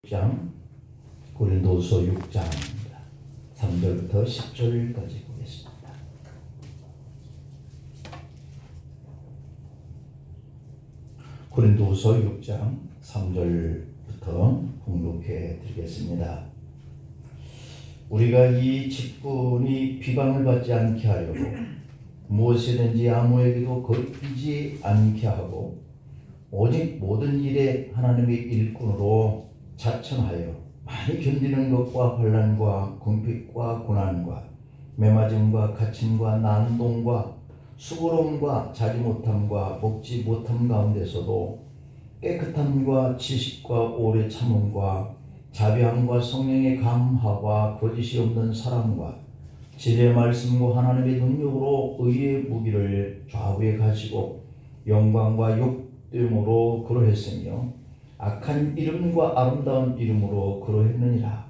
6장 고린도서 6장입니다. 3절부터 10절까지 보겠습니다. 고린도서 6장 3절부터 봉독해 드리겠습니다. 우리가 이 직분이 비방을 받지 않게 하려고 무엇이든지 아무에게도 거리지 않게 하고 오직 모든 일에 하나님의 일꾼으로 자천하여 많이 견디는 것과 환난과 궁핍과 고난과 매맞음과 갇힘과 난동과 수고로움과 자지 못함과 먹지 못함 가운데서도 깨끗함과 지식과 오래 참음과 자비함과 성령의 감화와 거짓이 없는 사랑과 진리의 말씀과 하나님의 능력으로 의의 무기를 좌우에 가지고 영광과 욕됨으로 그러했으며 악한 이름과 아름다운 이름으로 그러했느니라.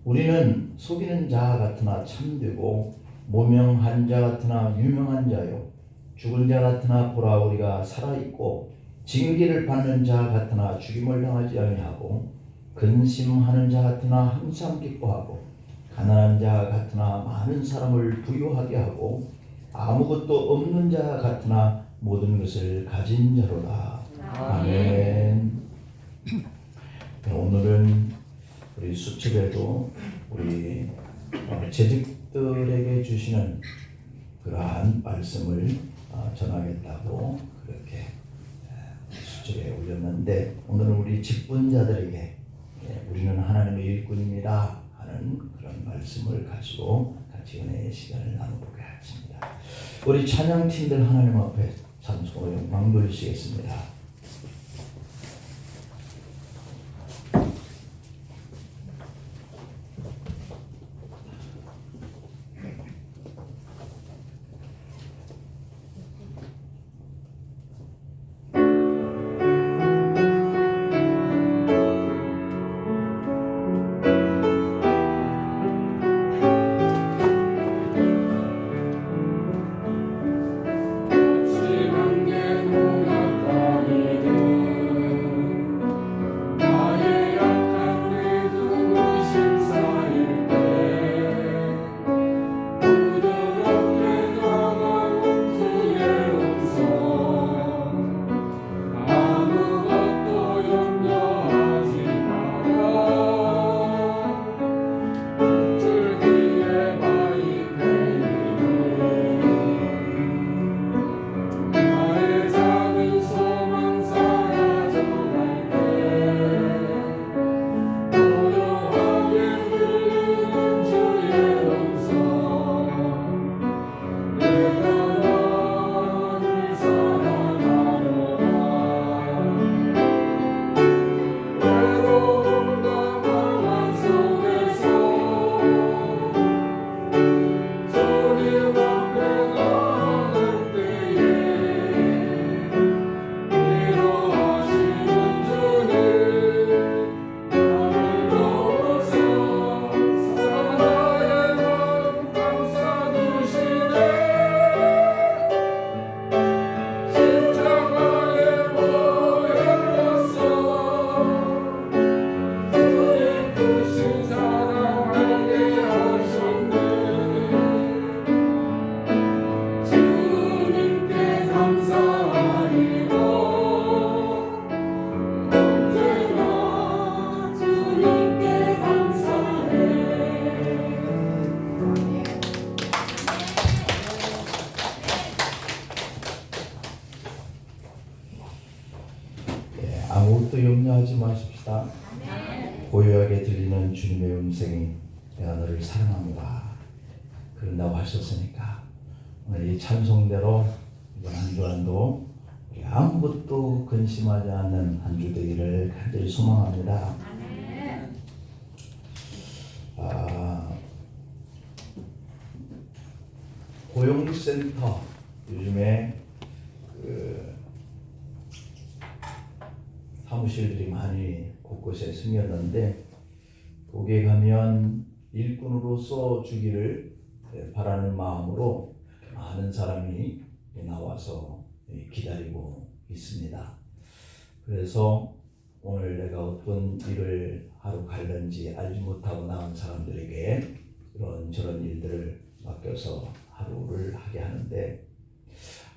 우리는 속이는 자 같으나 참되고 모명한 자 같으나 유명한 자요 죽은 자 같으나 보라 우리가 살아있고 징계를 받는 자 같으나 죽임을 당하지 아니하고 근심하는 자 같으나 항상 기뻐하고 가난한 자 같으나 많은 사람을 부유하게 하고 아무것도 없는 자 같으나 모든 것을 가진 자로다. 아멘. 오늘은 우리 수첩에도 우리 재직들에게 주시는 그러한 말씀을 전하겠다고 그렇게 수첩에 올렸는데, 오늘은 우리 직분자들에게 우리는 하나님의 일꾼입니다 하는 그런 말씀을 가지고 같이 은혜의 시간을 나눠보겠습니다. 우리 찬양팀들 하나님 앞에 찬송으로 영광 돌리시겠습니다. 아무것도 염려하지 마십시다. 고요하게 들리는 주님의 음성이 내가 너를 사랑합니다 그런다고 하셨으니까, 오늘 이 찬송대로 이번 한 주간도 우리 아무것도 근심하지 않는 한 주 되기를 간절히 소망합니다. 고용센터 요즘에 사무실들이 많이 곳곳에 생겼는데, 거기에 가면 일꾼으로서 주기를 바라는 마음으로 많은 사람이 나와서 기다리고 있습니다. 그래서 오늘 내가 어떤 일을 하루 갈는지 알지 못하고 나온 사람들에게 이런저런 일들을 맡겨서 하루를 하게 하는데,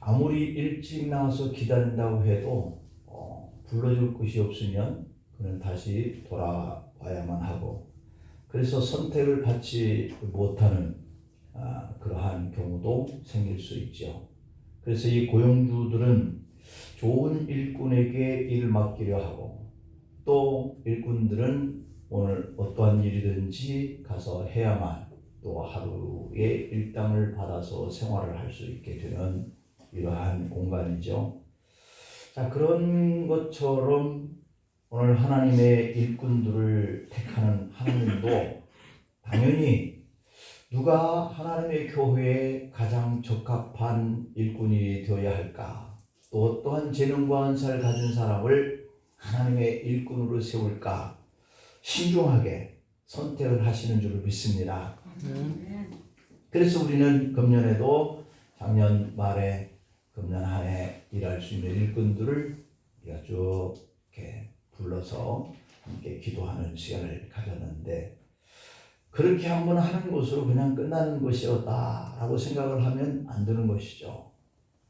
아무리 일찍 나와서 기다린다고 해도 불러줄 곳이 없으면 그는 다시 돌아와야만 하고, 그래서 선택을 받지 못하는 그러한 경우도 생길 수 있죠. 그래서 이 고용주들은 좋은 일꾼에게 일을 맡기려 하고, 또 일꾼들은 오늘 어떠한 일이든지 가서 해야만 또 하루의 일당을 받아서 생활을 할 수 있게 되는 이러한 공간이죠. 자, 그런 것처럼 오늘 하나님의 일꾼들을 택하는 하나님도 당연히 누가 하나님의 교회에 가장 적합한 일꾼이 되어야 할까, 또 어떠한 재능과 은사를 가진 사람을 하나님의 일꾼으로 세울까 신중하게 선택을 하시는 줄을 믿습니다. 그래서 우리는 금년에도 작년 말에 금년 한 해 일할 수 있는 일꾼들을 우리가 쭉 이렇게 불러서 함께 기도하는 시간을 가졌는데, 그렇게 한번 하는 것으로 그냥 끝나는 것이었다라고 생각을 하면 안 되는 것이죠.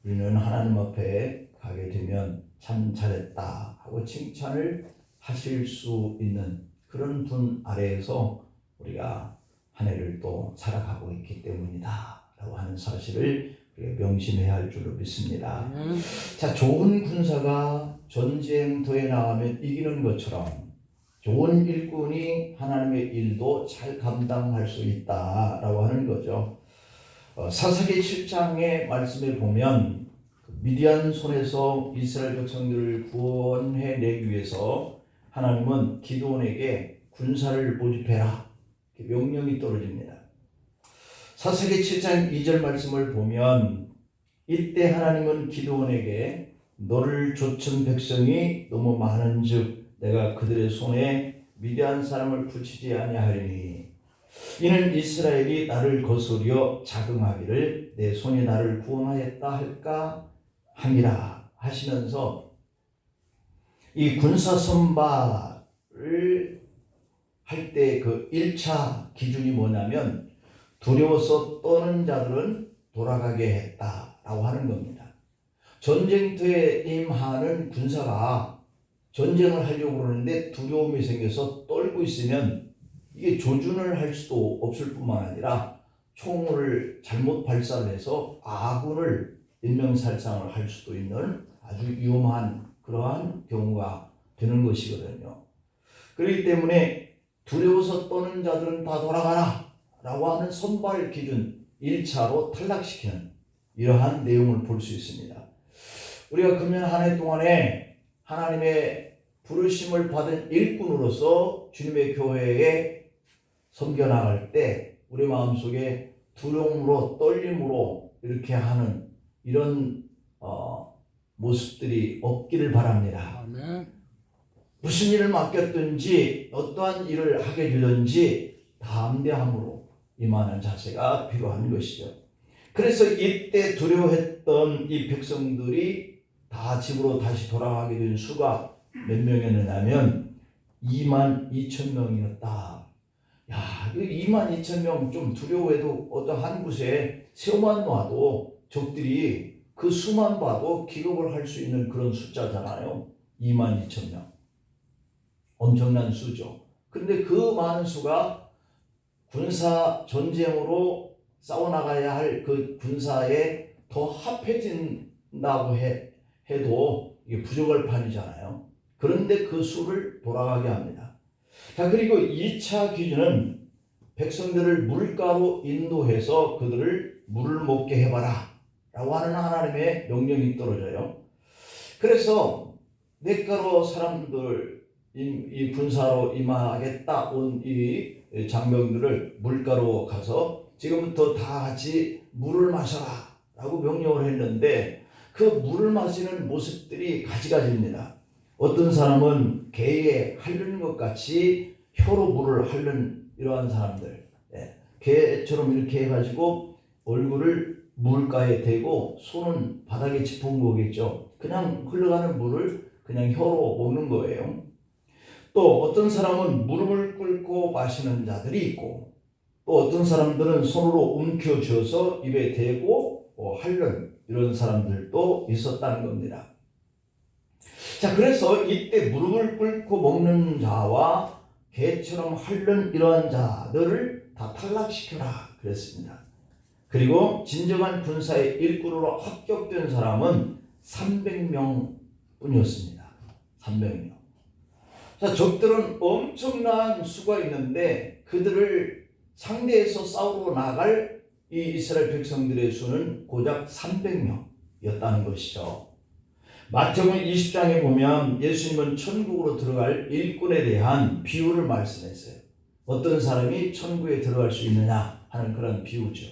우리는 하나님 앞에 가게 되면 참 잘했다 하고 칭찬을 하실 수 있는 그런 분 아래에서 우리가 한 해를 또 살아가고 있기 때문이다 라고 하는 사실을 우리가 명심해야 할 줄로 믿습니다. 자, 좋은 군사가 전쟁터에 나가면 이기는 것처럼 좋은 일꾼이 하나님의 일도 잘 감당할 수 있다라고 하는 거죠. 사사기 7장의 말씀에 보면 미디안 손에서 이스라엘 백성들을 구원해내기 위해서 하나님은 기드온에게 군사를 모집해라 명령이 떨어집니다. 사사기 7장 2절 말씀을 보면 이때 하나님은 기드온에게 너를 좇은 백성이 너무 많은즉 내가 그들의 손에 미디안 사람을 붙이지 아니하리니 이는 이스라엘이 나를 거스려 자긍하기를 내 손이 나를 구원하였다 할까 함이라 하시면서 이 군사 선발을 할 때 그 1차 기준이 뭐냐면 두려워서 떠는 자들은 돌아가게 했다라고 하는 겁니다. 전쟁터에 임하는 군사가 전쟁을 하려고 그러는데 두려움이 생겨서 떨고 있으면 이게 조준을 할 수도 없을 뿐만 아니라 총을 잘못 발사를 해서 아군을 인명살상을 할 수도 있는 아주 위험한 그러한 경우가 되는 것이거든요. 그렇기 때문에 두려워서 떠는 자들은 다 돌아가라 라고 하는 선발 기준 1차로 탈락시키는 이러한 내용을 볼 수 있습니다. 우리가 금년 한 해 동안에 하나님의 부르심을 받은 일꾼으로서 주님의 교회에 섬겨나갈 때 우리 마음속에 두려움으로 떨림으로 이렇게 하는 이런 모습들이 없기를 바랍니다. 아멘. 무슨 일을 맡겼든지 어떠한 일을 하게 되든지 담대함으로 임하는 자세가 필요한 것이죠. 그래서 이때 두려워했던 이 백성들이 다 집으로 다시 돌아가게 된 수가 몇 명이었냐면 22,000명이었다. 야, 22,000명 좀 두려워해도 어떠한 곳에 새우만 놔도 적들이 그 수만 봐도 기겁을 할 수 있는 그런 숫자잖아요. 22,000명. 엄청난 수죠. 그런데 그 많은 수가 군사 전쟁으로 싸워나가야 할 그 군사에 더 합해진다고 해도 이게 부족할 판이잖아요. 그런데 그 수를 돌아가게 합니다. 자, 그리고 2차 기준은 백성들을 물가로 인도해서 그들을 물을 먹게 해봐라 라고 하는 하나님의 명령이 떨어져요. 그래서 냇가로 사람들 이 군사로 임하겠다 온 이 장병들을 물가로 가서 지금부터 다 같이 물을 마셔라 라고 명령을 했는데 그 물을 마시는 모습들이 가지가지입니다. 어떤 사람은 개에 핥는 것 같이 혀로 물을 핥는 이러한 사람들, 개처럼 이렇게 해가지고 얼굴을 물가에 대고 손은 바닥에 짚은 거겠죠. 그냥 흘러가는 물을 그냥 혀로 먹는 거예요. 또 어떤 사람은 무릎을 꿇고 마시는 자들이 있고, 또 어떤 사람들은 손으로 움켜쥐어서 입에 대고 핥는 이런 사람들도 있었다는 겁니다. 자, 그래서 이때 무릎을 꿇고 먹는 자와 개처럼 핥는 이러한 자들을 다 탈락시켜라 그랬습니다. 그리고 진정한 군사의 일꾼으로 합격된 사람은 300명 뿐이었습니다. 300명. 자, 적들은 엄청난 수가 있는데 그들을 상대해서 싸우러 나갈 이 이스라엘 백성들의 수는 고작 300명이었다는 것이죠. 마태복음 20장에 보면 예수님은 천국으로 들어갈 일꾼에 대한 비유를 말씀했어요. 어떤 사람이 천국에 들어갈 수 있느냐 하는 그런 비유죠.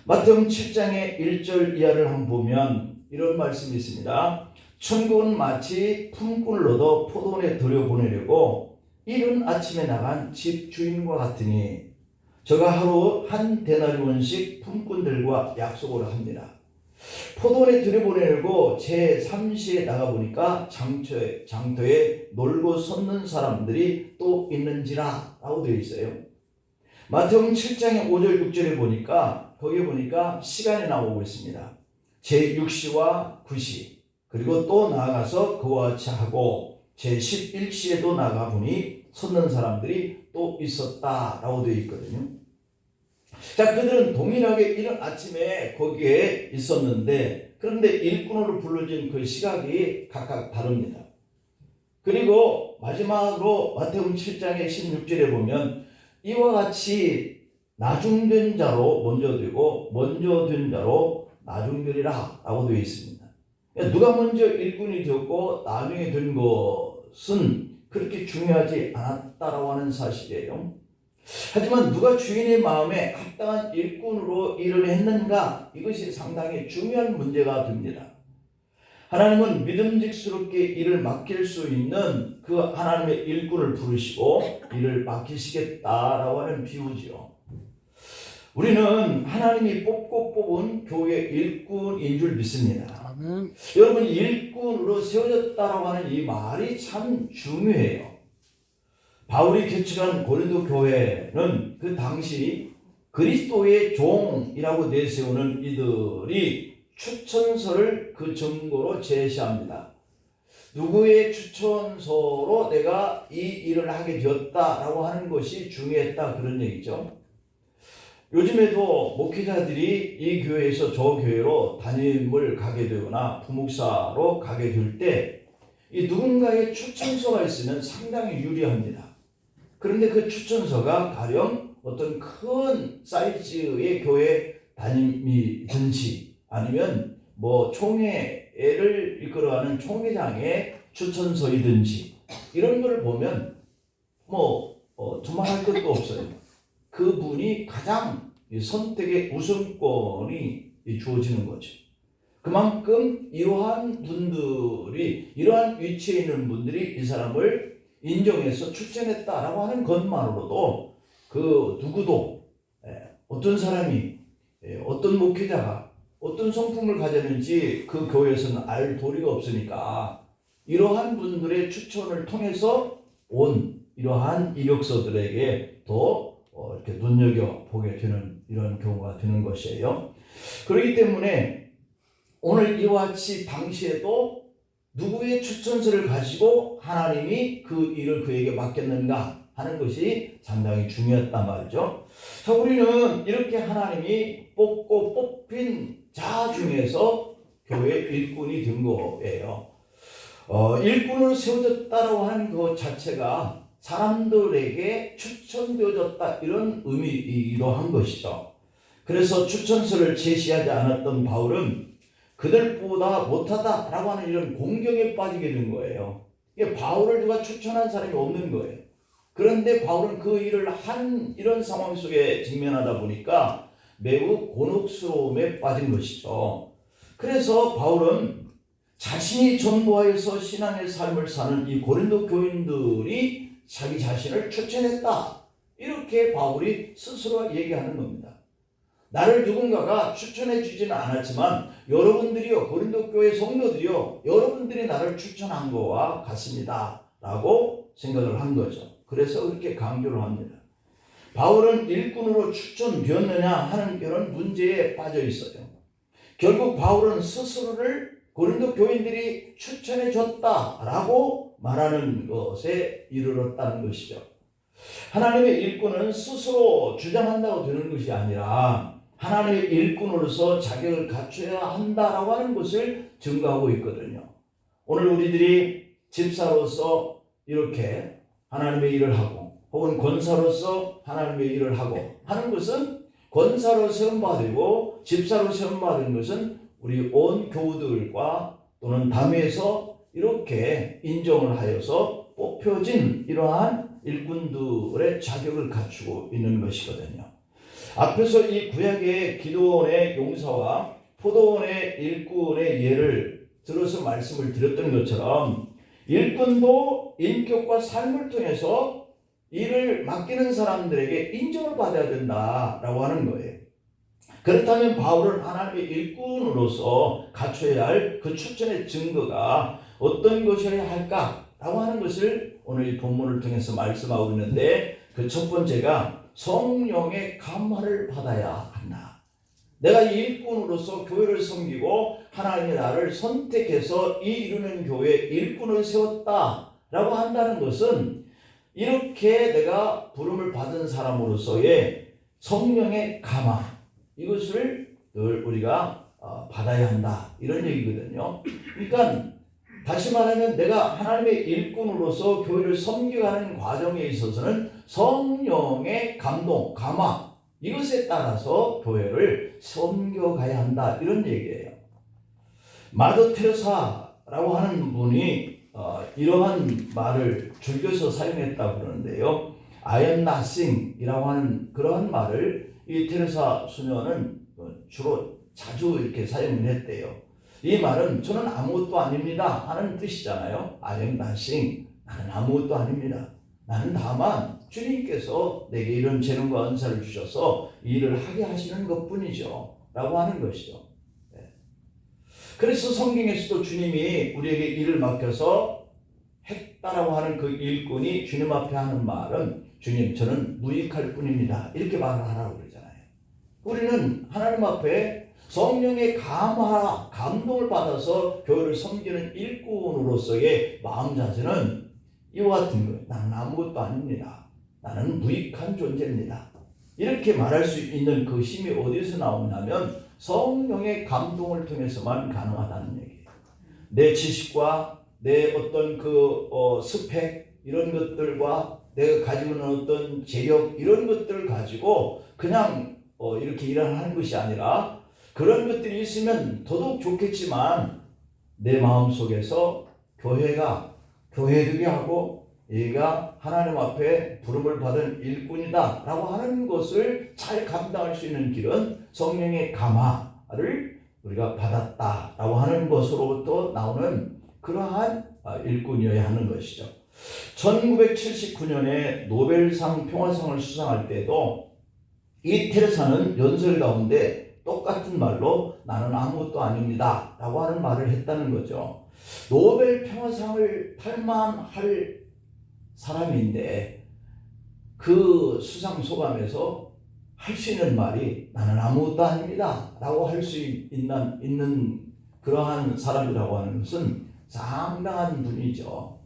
마태복음 7장의 1절 이하를 한번 보면 이런 말씀이 있습니다. 천국은 마치 품꾼을 얻어 포도원에 들여보내려고 이른 아침에 나간 집 주인과 같으니 저가 하루 한 데나리온씩 품꾼들과 약속을 합니다. 포도원에 들여보내려고 제3시에 나가보니까 장터에 놀고 섰는 사람들이 또 있는지라 라고 되어 있어요. 마태복음 7장의 5절 6절에 보니까 거기에 보니까 시간이 나오고 있습니다. 제6시와 9시 그리고 또 나아가서 그와 같이 하고 제11시에도 나가보니 섰는 사람들이 또 있었다라고 되어 있거든요. 자, 그들은 동일하게 이른 아침에 거기에 있었는데 그런데 일꾼으로 불러진 그 시각이 각각 다릅니다. 그리고 마지막으로 마태복음 7장의 16절에 보면 이와 같이 나중된 자로 먼저 되고 먼저 된 자로 나중되리라 라고 되어 있습니다. 누가 먼저 일꾼이 되었고 나중에 된 것은 그렇게 중요하지 않았다라고 하는 사실이에요. 하지만 누가 주인의 마음에 합당한 일꾼으로 일을 했는가, 이것이 상당히 중요한 문제가 됩니다. 하나님은 믿음직스럽게 일을 맡길 수 있는 그 하나님의 일꾼을 부르시고 일을 맡기시겠다라고 하는 비유지요. 우리는 하나님이 뽑고 뽑은 교회 일꾼인 줄 믿습니다. 아멘. 여러분, 일꾼으로 세워졌다라고 하는 이 말이 참 중요해요. 바울이 개척한 고린도 교회는 그 당시 그리스도의 종이라고 내세우는 이들이 추천서를 그 증거로 제시합니다. 누구의 추천서로 내가 이 일을 하게 되었다라고 하는 것이 중요했다, 그런 얘기죠. 요즘에도 목회자들이 이 교회에서 저 교회로 담임을 가게 되거나 부목사로 가게 될 때 이 누군가의 추천서가 있으면 상당히 유리합니다. 그런데 그 추천서가 가령 어떤 큰 사이즈의 교회 담임이든지 아니면 뭐 총회를 이끌어가는 총회장의 추천서이든지 이런 걸 보면 두말할 것도 없어요. 그분이 가장 선택의 우선권이 주어지는 거죠. 그만큼 이러한 분들이, 이러한 위치에 있는 분들이 이 사람을 인정해서 추천했다라고 하는 것만으로도 그 누구도 어떤 사람이 어떤 목회자가 어떤 성품을 가졌는지 그 교회에서는 알 도리가 없으니까 이러한 분들의 추천을 통해서 온 이러한 이력서들에게 더 이렇게 눈여겨보게 되는 이런 경우가 되는 것이에요. 그렇기 때문에 오늘 이와 같이 당시에도 누구의 추천서를 가지고 하나님이 그 일을 그에게 맡겼는가 하는 것이 상당히 중요했단 말이죠. 자, 우리는 이렇게 하나님이 뽑고 뽑힌 자 중에서 교회 일꾼이 된 거예요. 일꾼으로 세워졌다라고 하는 것 자체가 사람들에게 추천되어졌다, 이런 의미이기도 한 것이죠. 그래서 추천서를 제시하지 않았던 바울은 그들보다 못하다라고 하는 이런 공경에 빠지게 된 거예요. 이게 바울을 누가 추천한 사람이 없는 거예요. 그런데 바울은 그 일을 한 이런 상황 속에 직면하다 보니까 매우 곤혹스러움에 빠진 것이죠. 그래서 바울은 자신이 전도하여서 신앙의 삶을 사는 이 고린도 교인들이 자기 자신을 추천했다, 이렇게 바울이 스스로 얘기하는 겁니다. 나를 누군가가 추천해 주지는 않았지만 여러분들이요, 고린도 교회 성도들이요, 여러분들이 나를 추천한 거와 같습니다 라고 생각을 한 거죠. 그래서 그렇게 강조를 합니다. 바울은 일꾼으로 추천되었느냐 하는 이런 문제에 빠져 있어요. 결국 바울은 스스로를 고린도 교인들이 추천해 줬다라고 말하는 것에 이르렀다는 것이죠. 하나님의 일꾼은 스스로 주장한다고 되는 것이 아니라 하나님의 일꾼으로서 자격을 갖춰야 한다라고 하는 것을 증거하고 있거든요. 오늘 우리들이 집사로서 이렇게 하나님의 일을 하고 혹은 권사로서 하나님의 일을 하고 하는 것은 권사로 세움받고 집사로 세움받은 것은 우리 온 교우들과 또는 담에서 이렇게 인정을 하여서 뽑혀진 이러한 일꾼들의 자격을 갖추고 있는 것이거든요. 앞에서 이 구약의 기드온의 용사와 포도원의 일꾼의 예를 들어서 말씀을 드렸던 것처럼 일꾼도 인격과 삶을 통해서 일을 맡기는 사람들에게 인정을 받아야 된다라고 하는 거예요. 그렇다면 바울은 하나님의 일꾼으로서 갖춰야 할 그 추천의 증거가 어떤 것이어야 할까라고 하는 것을 오늘 이 본문을 통해서 말씀하고 있는데, 그 첫 번째가 성령의 감화를 받아야 한다. 내가 이 일꾼으로서 교회를 섬기고 하나님이 나를 선택해서 이 이루는 교회에 일꾼을 세웠다라고 한다는 것은 이렇게 내가 부름을 받은 사람으로서의 성령의 감화, 이것을 늘 우리가 받아야 한다, 이런 얘기거든요. 그러니까 다시 말하면 내가 하나님의 일꾼으로서 교회를 섬겨가는 과정에 있어서는 성령의 감동, 감화, 이것에 따라서 교회를 섬겨가야 한다, 이런 얘기예요. 마더 테레사라고 하는 분이 이러한 말을 즐겨서 사용했다고 그러는데요. I am nothing 이라고 하는 그러한 말을 이 테레사 수녀는 주로 자주 이렇게 사용을 했대요. 이 말은 저는 아무것도 아닙니다 하는 뜻이잖아요. I am nothing, 나는 아무것도 아닙니다. 나는 다만 주님께서 내게 이런 재능과 은사를 주셔서 일을 하게 하시는 것뿐이죠 라고 하는 것이죠. 그래서 성경에서도 주님이 우리에게 일을 맡겨서 했다라고 하는 그 일꾼이 주님 앞에 하는 말은 주님, 저는 무익할 뿐입니다, 이렇게 말을 하라고 그러잖아요. 우리는 하나님 앞에 성령의 감화, 감동을 받아서 교회를 섬기는 일꾼으로서의 마음 자세는 이와 같은 거예요. 나는 아무것도 아닙니다. 나는 무익한 존재입니다. 이렇게 말할 수 있는 그 힘이 어디서 나오냐면 성령의 감동을 통해서만 가능하다는 얘기예요. 내 지식과 내 어떤 스펙, 이런 것들과 내가 가지고 있는 어떤 재력, 이런 것들을 가지고 그냥 이렇게 일을 하는 것이 아니라, 그런 것들이 있으면 더더욱 좋겠지만 내 마음속에서 교회되게 하고 얘가 하나님 앞에 부름을 받은 일꾼이다 라고 하는 것을 잘 감당할 수 있는 길은 성령의 감화를 우리가 받았다 라고 하는 것으로부터 나오는 그러한 일꾼이어야 하는 것이죠. 1979년에 노벨상 평화상을 수상할 때도 이 테레사는 연설 가운데 똑같은 말로 나는 아무것도 아닙니다 라고 하는 말을 했다는 거죠. 노벨 평화상을 탈만할 사람인데 그 수상 소감에서 할 수 있는 말이 나는 아무것도 아닙니다 라고 할 수 있는 그러한 사람이라고 하는 것은 상당한 분이죠.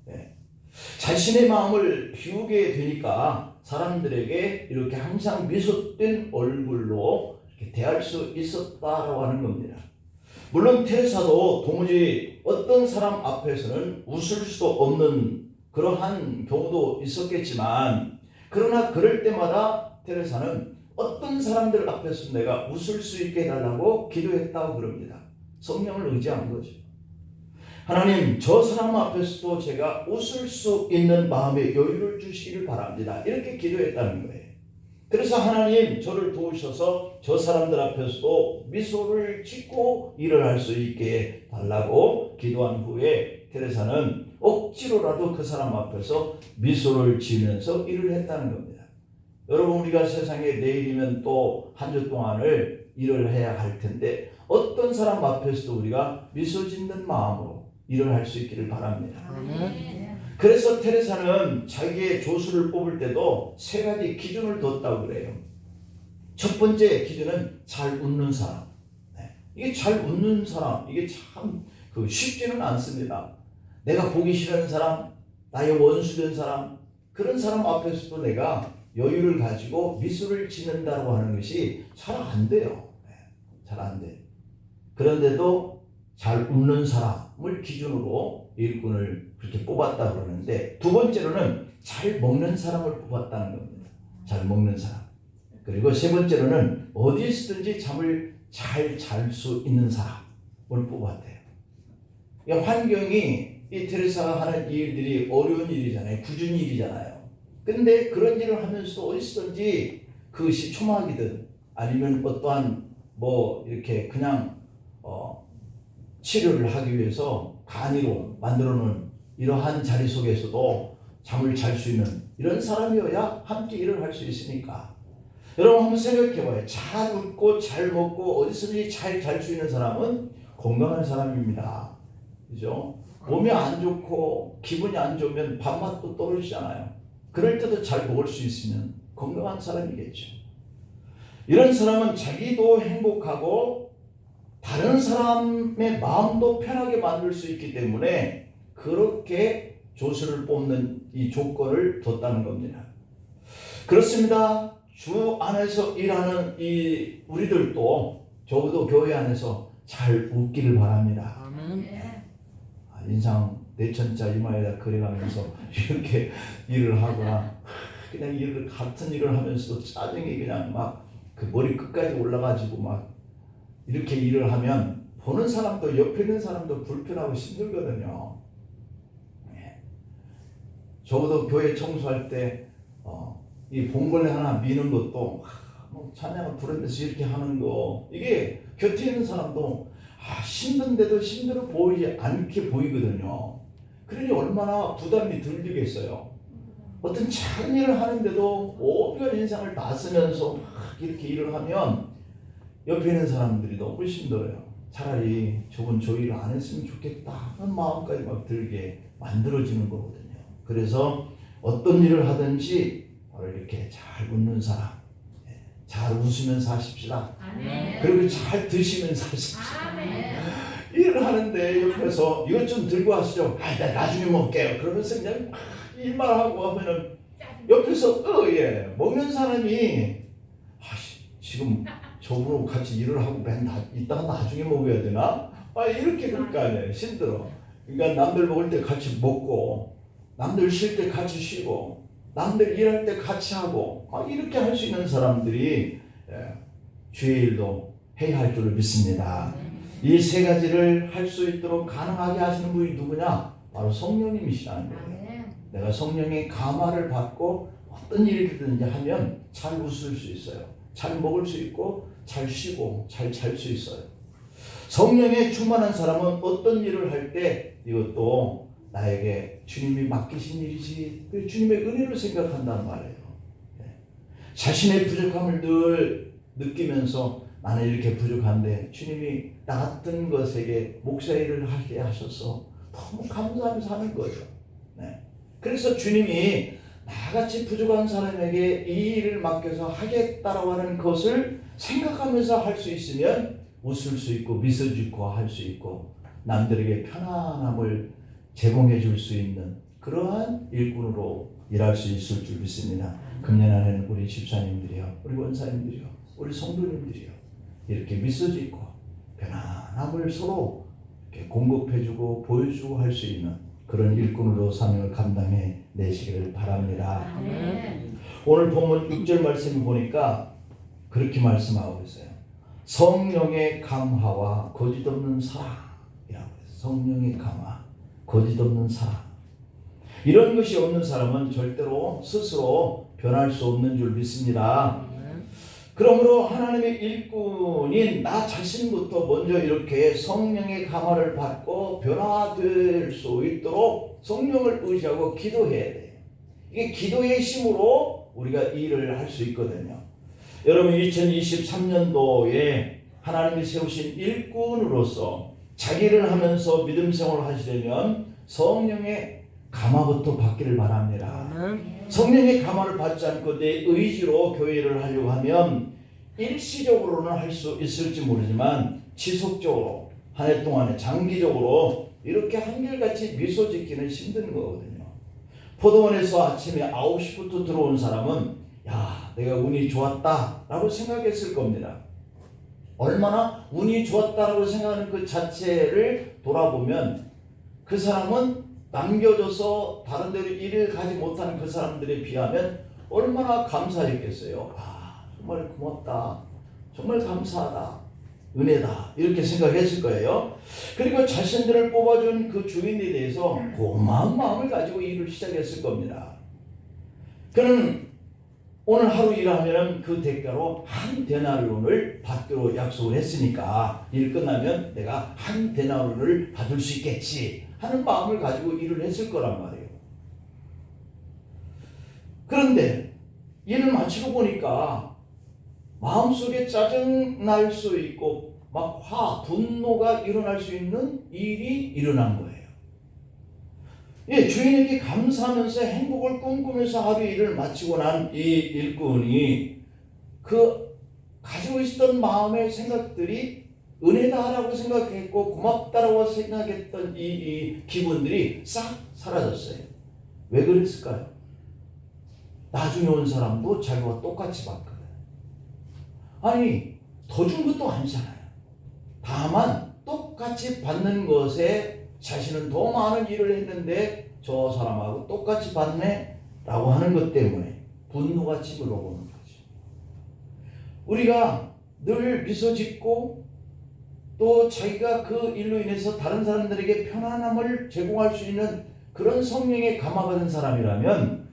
자신의 마음을 비우게 되니까 사람들에게 이렇게 항상 미소 띤 얼굴로 이렇게 대할 수 있었다라고 하는 겁니다. 물론 테레사도 도무지 어떤 사람 앞에서는 웃을 수도 없는 그러한 경우도 있었겠지만, 그러나 그럴 때마다 테레사는 어떤 사람들 앞에서 내가 웃을 수 있게 해달라고 기도했다고 그럽니다. 성령을 의지한 거죠. 하나님, 저 사람 앞에서도 제가 웃을 수 있는 마음의 여유를 주시기를 바랍니다, 이렇게 기도했다는 거예요. 그래서 하나님, 저를 도우셔서 저 사람들 앞에서도 미소를 짓고 일을 할 수 있게 달라고 기도한 후에 테레사는 억지로라도 그 사람 앞에서 미소를 지으면서 일을 했다는 겁니다. 여러분, 우리가 세상에 내일이면 또 한 주 동안을 일을 해야 할 텐데 어떤 사람 앞에서도 우리가 미소 짓는 마음으로 일을 할 수 있기를 바랍니다. 그래서 테레사는 자기의 조수를 뽑을 때도 세 가지 기준을 뒀다고 그래요. 첫 번째 기준은 잘 웃는 사람. 이게 잘 웃는 사람, 이게 참 쉽지는 않습니다. 내가 보기 싫은 사람, 나의 원수된 사람, 그런 사람 앞에서도 내가 여유를 가지고 미소를 짓는다고 하는 것이 잘 안 돼요. 잘 안 돼. 그런데도 잘 웃는 사람을 기준으로 일꾼을 그렇게 뽑았다고 그러는데, 두 번째로는 잘 먹는 사람을 뽑았다는 겁니다. 잘 먹는 사람. 그리고 세 번째로는 어디 있든지 잠을 잘 잘 수 있는 사람을 뽑았대요. 환경이 이 테레사가 하는 일들이 어려운 일이잖아요. 굳은 일이잖아요. 근데 그런 일을 하면서도 어디서든지 그것이 초막이든 아니면 어떠한 이렇게 그냥 치료를 하기 위해서 간이로 만들어 놓은 이러한 자리 속에서도 잠을 잘 수 있는 이런 사람이어야 함께 일을 할 수 있으니까. 여러분 한번 생각해봐요. 잘 웃고 잘 먹고 어디서든지 잘 잘 수 있는 사람은 건강한 사람입니다. 그죠? 몸이 안 좋고 기분이 안 좋으면 밥맛도 떨어지잖아요. 그럴 때도 잘 먹을 수 있으면 건강한 사람이겠죠. 이런 사람은 자기도 행복하고 다른 사람의 마음도 편하게 만들 수 있기 때문에 그렇게 조수를 뽑는 이 조건을 뒀다는 겁니다. 그렇습니다. 주 안에서 일하는 이 우리들도 적어도 교회 안에서 잘 웃기를 바랍니다. 인상 내천자 이마에다 그려가면서 이렇게 일을 하거나 그냥 같은 일을 하면서도 짜증이 그냥 막 그 머리 끝까지 올라가지고 막 이렇게 일을 하면 보는 사람도 옆에 있는 사람도 불편하고 힘들거든요. 적어도 교회 청소할 때 이 봉골레 하나 미는 것도 찬양을 부르면서 이렇게 하는 거, 이게 곁에 있는 사람도 힘든데도 힘들어 보이지 않게 보이거든요. 그러니 얼마나 부담이 들리겠어요. 어떤 작은 일을 하는데도 온갖 인상을 다 쓰면서 막 이렇게 일을 하면 옆에 있는 사람들이 너무 힘들어요. 차라리 저건 저 일을 안 했으면 좋겠다 하는 마음까지 막 들게 만들어지는 거거든요. 그래서 어떤 일을 하든지 바로 이렇게 잘 웃는 사람, 잘 웃으면서 하십시다. 그리고 잘 드시면서 하십시다. 일을 하는데 옆에서 이것 좀 들고 하시죠. 나 나중에 먹을게요. 그러면서 그냥 일만 하고 하면은 옆에서 먹는 사람이 지금 저분하고 같이 일을 하고 맨날 이따가 나중에 먹어야 되나? 이렇게 그럴 거 아니에요. 힘들어. 그러니까 남들 먹을 때 같이 먹고, 남들 쉴 때 같이 쉬고, 남들 일할 때 같이 하고, 이렇게 할 수 있는 사람들이 주의 일도 해야 할 줄을 믿습니다. 이 세 가지를 할 수 있도록 가능하게 하시는 분이 누구냐? 바로 성령님이시라는 거예요. 내가 성령의 감화를 받고 어떤 일이든지 하면 잘 웃을 수 있어요. 잘 먹을 수 있고 잘 쉬고 잘 잘 수 있어요. 성령에 충만한 사람은 어떤 일을 할 때 이것도 나에게 주님이 맡기신 일이지, 주님의 은혜를 생각한단 말이에요. 자신의 부족함을 늘 느끼면서 나는 이렇게 부족한데 주님이 나 같은 것에게 목사일을 하게 하셔서 너무 감사하면서 하는 거죠. 그래서 주님이 나같이 부족한 사람에게 이 일을 맡겨서 하겠다라고 하는 것을 생각하면서 할 수 있으면 웃을 수 있고 미소 짓고 할 수 있고 남들에게 편안함을 제공해 줄 수 있는 그러한 일꾼으로 일할 수 있을 줄 믿습니다. 금년 안에는 우리 집사님들이요, 우리 원사님들이요, 우리 성도님들이요, 이렇게 미소 짓고 편안함을 서로 이렇게 공급해주고 보여주고 할 수 있는 그런 일꾼으로 사명을 감당해 내시기를 바랍니다. 오늘 본문 6절 말씀을 보니까 그렇게 말씀하고 있어요. 성령의 감화와 거짓없는 사랑이라고 해요. 성령의 감화, 거짓없는 사랑. 이런 것이 없는 사람은 절대로 스스로 변할 수 없는 줄 믿습니다. 그러므로 하나님의 일꾼인 나 자신부터 먼저 이렇게 성령의 감화를 받고 변화될 수 있도록 성령을 의지하고 기도해야 돼요. 이게 기도의 힘으로 우리가 일을 할 수 있거든요. 여러분 2023년도에 하나님이 세우신 일꾼으로서 자기를 하면서 믿음 생활을 하시려면 성령의 감화부터 받기를 바랍니다. 성령의 감화를 받지 않고 내 의지로 교회를 하려고 하면 일시적으로는 할 수 있을지 모르지만 지속적으로 한 해 동안에 장기적으로 이렇게 한결같이 미소 짓기는 힘든 거거든요. 포도원에서 아침에 9시부터 들어온 사람은 야, 내가 운이 좋았다 라고 생각했을 겁니다. 얼마나 운이 좋았다라고 생각하는 그 자체를 돌아보면 그 사람은 남겨져서 다른 데로 일을 가지 못하는 그 사람들에 비하면 얼마나 감사했겠어요. 아, 정말 고맙다. 정말 감사하다. 은혜다. 이렇게 생각했을 거예요. 그리고 자신들을 뽑아준 그 주인에 대해서 고마운 마음을 가지고 일을 시작했을 겁니다. 그는 오늘 하루 일하면 그 대가로 한 데나리온을 받기로 약속을 했으니까 일 끝나면 내가 한 데나리온을 받을 수 있겠지 하는 마음을 가지고 일을 했을 거란 말이에요. 그런데 일을 마치고 보니까 마음속에 짜증날 수 있고 막 분노가 일어날 수 있는 일이 일어난 거예요. 예, 주인에게 감사하면서 행복을 꿈꾸면서 하루 일을 마치고 난 이 일꾼이 그 가지고 있었던 마음의 생각들이 은혜다라고 생각했고 고맙다라고 생각했던 이 기분들이 싹 사라졌어요. 왜 그랬을까요? 나중에 온 사람도 자기와 똑같이 받거든. 아니, 더 준 것도 아니잖아요. 다만 똑같이 받는 것에 자신은 더 많은 일을 했는데 저 사람하고 똑같이 받네 라고 하는 것 때문에 분노가 집을 오는 거죠. 우리가 늘 미소 짓고 또 자기가 그 일로 인해서 다른 사람들에게 편안함을 제공할 수 있는 그런 성령의 감화받은 사람이라면